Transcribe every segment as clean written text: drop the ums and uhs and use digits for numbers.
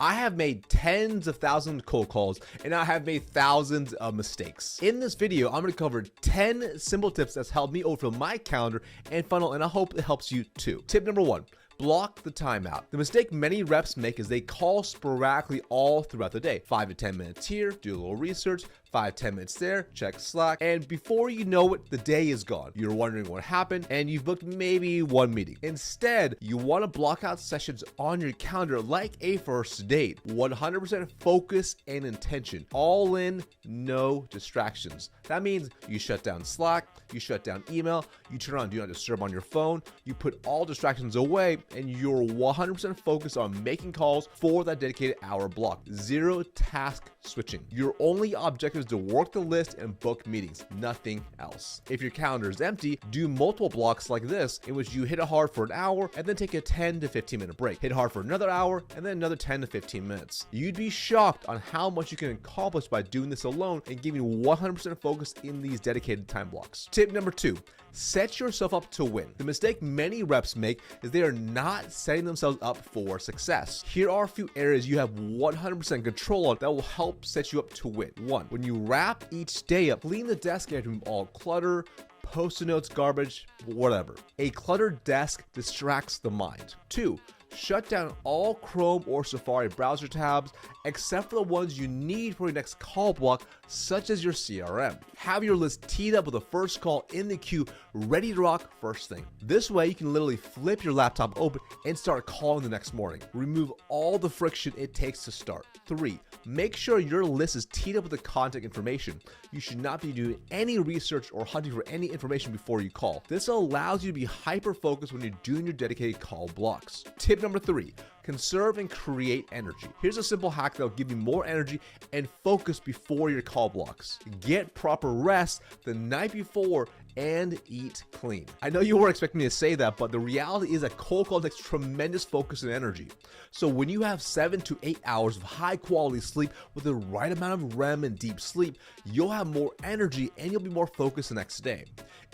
I have made tens of thousands of cold calls and I have made thousands of mistakes. In this video, I'm going to cover 10 simple tips that's helped me overfill my calendar and funnel, and I hope it helps you too. Tip number 1. Block the timeout. The mistake many reps make is they call sporadically all throughout the day. 5 to 10 minutes here, do a little research, 5-10 minutes there, check Slack, and before you know it, the day is gone. You're wondering what happened, and you've booked maybe one meeting. Instead, you want to block out sessions on your calendar like a first date. 100% focus and intention. All in, no distractions. That means you shut down Slack, you shut down email, you turn on Do Not Disturb on your phone, you put all distractions away, and you're 100% focused on making calls for that dedicated hour block. Zero task switching. Your only objective is to work the list and book meetings, nothing else. If your calendar is empty, do multiple blocks like this, in which you hit it hard for an hour and then take a 10 to 15 minute break. Hit hard for another hour and then another 10 to 15 minutes. You'd be shocked on how much you can accomplish by doing this alone and giving 100% focus in these dedicated time blocks. Tip number 2, set yourself up to win. The mistake many reps make is they are not setting themselves up for success. Here are a few areas you have 100% control on that will help set you up to win. 1, when you wrap each day up, clean the desk area to remove all clutter, post-it notes, garbage, whatever. A cluttered desk distracts the mind. 2, shut down all Chrome or Safari browser tabs except for the ones you need for your next call block, such as your CRM. Have your list teed up with the first call in the queue, ready to rock first thing. This way you can literally flip your laptop open and start calling the next morning. Remove all the friction it takes to start. 3, make sure your list is teed up with the contact information. You should not be doing any research or hunting for any information before you call. This allows you to be hyper-focused when you're doing your dedicated call blocks. Tip number 3, conserve and create energy. Here's a simple hack that'll give you more energy and focus before your call blocks. Get proper rest the night before and eat clean. I know you weren't expecting me to say that, but the reality is that cold call takes tremendous focus and energy. So when you have 7 to 8 hours of high quality sleep with the right amount of REM and deep sleep, you'll have more energy and you'll be more focused the next day.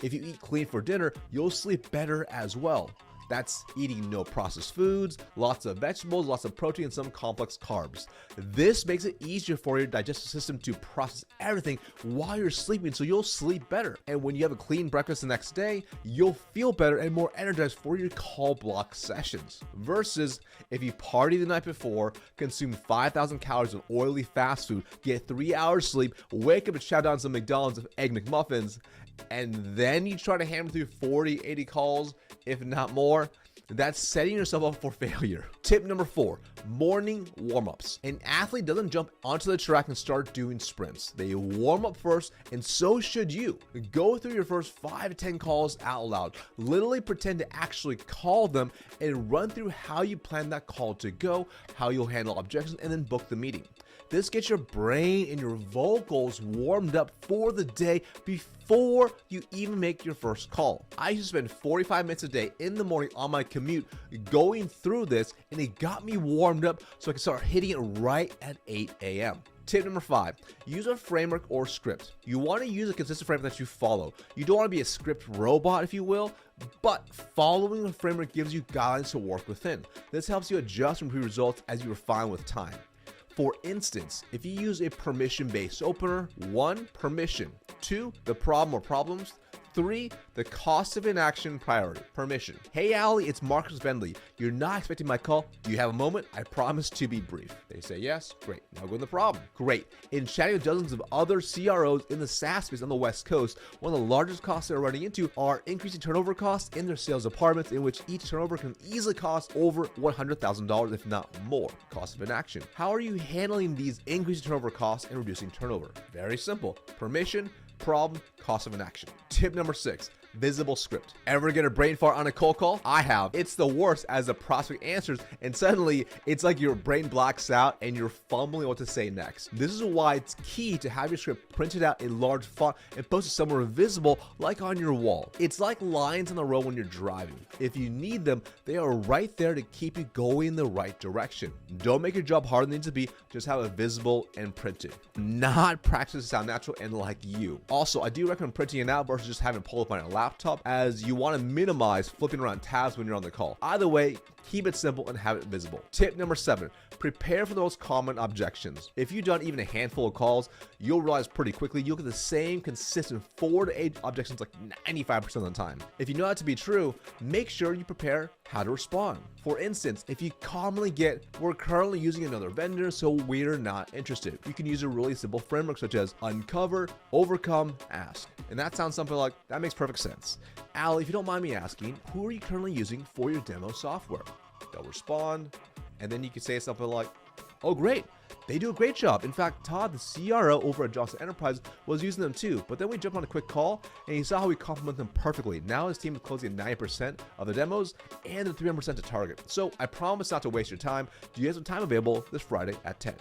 If you eat clean for dinner, you'll sleep better as well. That's eating no processed foods, lots of vegetables, lots of protein, and some complex carbs. This makes it easier for your digestive system to process everything while you're sleeping, so you'll sleep better. And when you have a clean breakfast the next day, you'll feel better and more energized for your call block sessions. Versus if you party the night before, consume 5,000 calories of oily fast food, get 3 hours sleep, wake up and chow down some McDonald's of Egg McMuffins, and then you try to hammer through 40, 80 calls, if not more, that's setting yourself up for failure. Tip number 4, morning warm-ups. An athlete doesn't jump onto the track and start doing sprints. They warm up first, and so should you. Go through your first 5 to 10 calls out loud. Literally pretend to actually call them and run through how you plan that call to go, how you'll handle objections, and then book the meeting. This gets your brain and your vocals warmed up for the day before you even make your first call. I used to spend 45 minutes a day in the morning on my commute going through this, and it got me warmed up so I could start hitting it right at 8 a.m. Tip number 5, use a framework or script. You want to use a consistent framework that you follow. You don't want to be a script robot, if you will, but following a framework gives you guidelines to work within. This helps you adjust and improve results as you refine with time. For instance, if you use a permission-based opener, 1, permission, 2, the problem or problems, 3, the cost of inaction priority. Permission. Hey Allie, it's Marcus Bentley. You're not expecting my call. Do you have a moment? I promise to be brief. They say yes. Great. Now go to the problem. Great. In chatting with dozens of other CROs in the SaaS space on the West Coast, one of the largest costs they're running into are increasing turnover costs in their sales departments, in which each turnover can easily cost over $100,000, if not more. Cost of inaction. How are you handling these increasing turnover costs and reducing turnover? Very simple. Permission, problem, cost of inaction. Tip number 6, visible script. Ever get a brain fart on a cold call? I have. It's the worst as the prospect answers and suddenly it's like your brain blacks out and you're fumbling what to say next. This is why it's key to have your script printed out in large font and posted somewhere visible, like on your wall. It's like lines on the road when you're driving. If you need them, they are right there to keep you going in the right direction. Don't make your job harder than it needs to be, just have it visible and printed. Not practice to sound natural and like you. Also, I do recommend printing it out versus just having it pulled up on your laptop, as you want to minimize flipping around tabs when you're on the call. Either way, Keep it simple and have it visible. Tip number 7, prepare for the most common objections. If you've done even a handful of calls, you'll realize pretty quickly you'll get the same consistent 4 to 8 objections like 95% of the time. If you know that to be true, make sure you prepare how to respond. For instance, if you commonly get, we're currently using another vendor, so we're not interested, you can use a really simple framework such as uncover, overcome, ask. And that sounds something like, that makes perfect sense. Allie, if you don't mind me asking, who are you currently using for your demo software? They'll respond, and then you can say something like, oh great, they do a great job. In fact, Todd, the CRO over at Johnson Enterprise, was using them too. But then we jumped on a quick call, and he saw how we complement them perfectly. Now his team is closing at 90% of the demos and the 300% to target. So I promise not to waste your time. Do you have some time available this Friday at 10?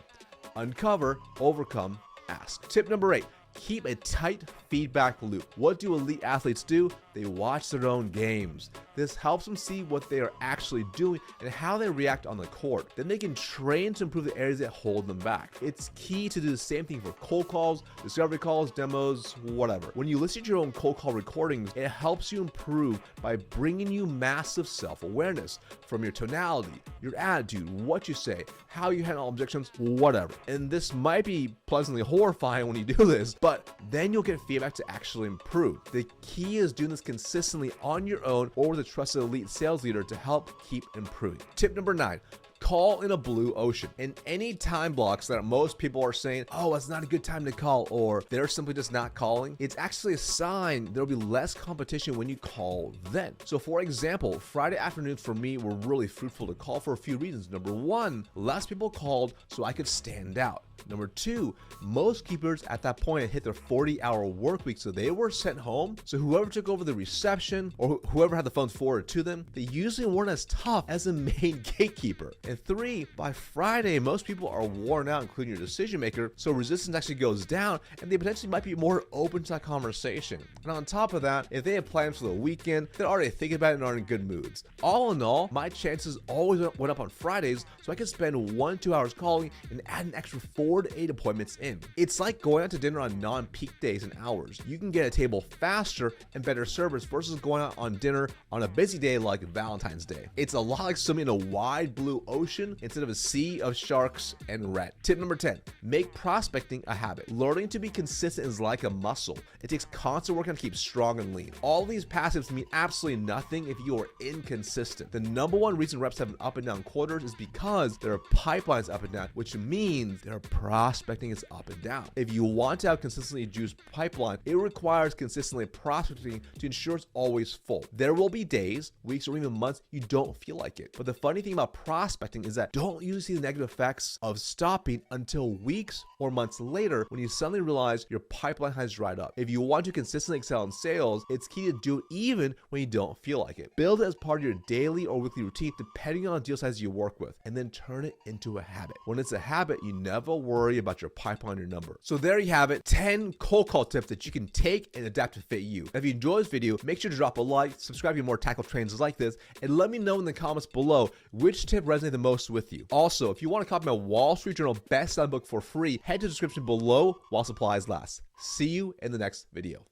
Uncover, overcome, ask. Tip number 8. Keep a tight feedback loop. What do elite athletes do? They watch their own games. This helps them see what they are actually doing and how they react on the court. Then they can train to improve the areas that hold them back. It's key to do the same thing for cold calls, discovery calls, demos, whatever. When you listen to your own cold call recordings, it helps you improve by bringing you massive self-awareness from your tonality, your attitude, what you say, how you handle objections, whatever. And this might be pleasantly horrifying when you do this, but then you'll get feedback to actually improve. The key is doing this consistently on your own or with a trusted elite sales leader to help keep improving. Tip number 9. Call in a blue ocean. In any time blocks that most people are saying, oh, it's not a good time to call, or they're simply just not calling, it's actually a sign there'll be less competition when you call then. So for example, Friday afternoons for me were really fruitful to call for a few reasons. Number 1, less people called so I could stand out. Number 2, most keepers at that point had hit their 40-hour work week, so they were sent home. So whoever took over the reception or whoever had the phones forwarded to them, they usually weren't as tough as the main gatekeeper. And 3, by Friday, most people are worn out, including your decision maker, so resistance actually goes down and they potentially might be more open to that conversation. And on top of that, if they have plans for the weekend, they're already thinking about it and are in good moods. All in all, my chances always went up on Fridays, so I could spend 1-2 hours calling and add an extra 4 to 8 appointments in. It's like going out to dinner on non-peak days and hours. You can get a table faster and better service versus going out on dinner on a busy day like Valentine's Day. It's a lot like swimming in a wide blue ocean instead of a sea of sharks and red. Tip number 10, make prospecting a habit. Learning to be consistent is like a muscle. It takes constant work to keep strong and lean. All these passives mean absolutely nothing if you are inconsistent. The number one reason reps have an up and down quarters is because there are pipelines up and down, which means their prospecting is up and down. If you want to have consistently juiced pipeline, it requires consistently prospecting to ensure it's always full. There will be days, weeks, or even months you don't feel like it. But the funny thing about prospecting is that don't usually see the negative effects of stopping until weeks or months later when you suddenly realize your pipeline has dried up. If you want to consistently excel in sales, it's key to do it even when you don't feel like it. Build it as part of your daily or weekly routine depending on the deal size you work with, and then turn it into a habit. When it's a habit, you never worry about your pipeline or number. So there you have it, 10 cold call tips that you can take and adapt to fit you. If you enjoyed this video, make sure to drop a like, subscribe to more tactical trainings like this, and let me know in the comments below which tip resonated the most with you. Also, if you want to copy my Wall Street Journal best-selling book for free, head to the description below while supplies last. See you in the next video.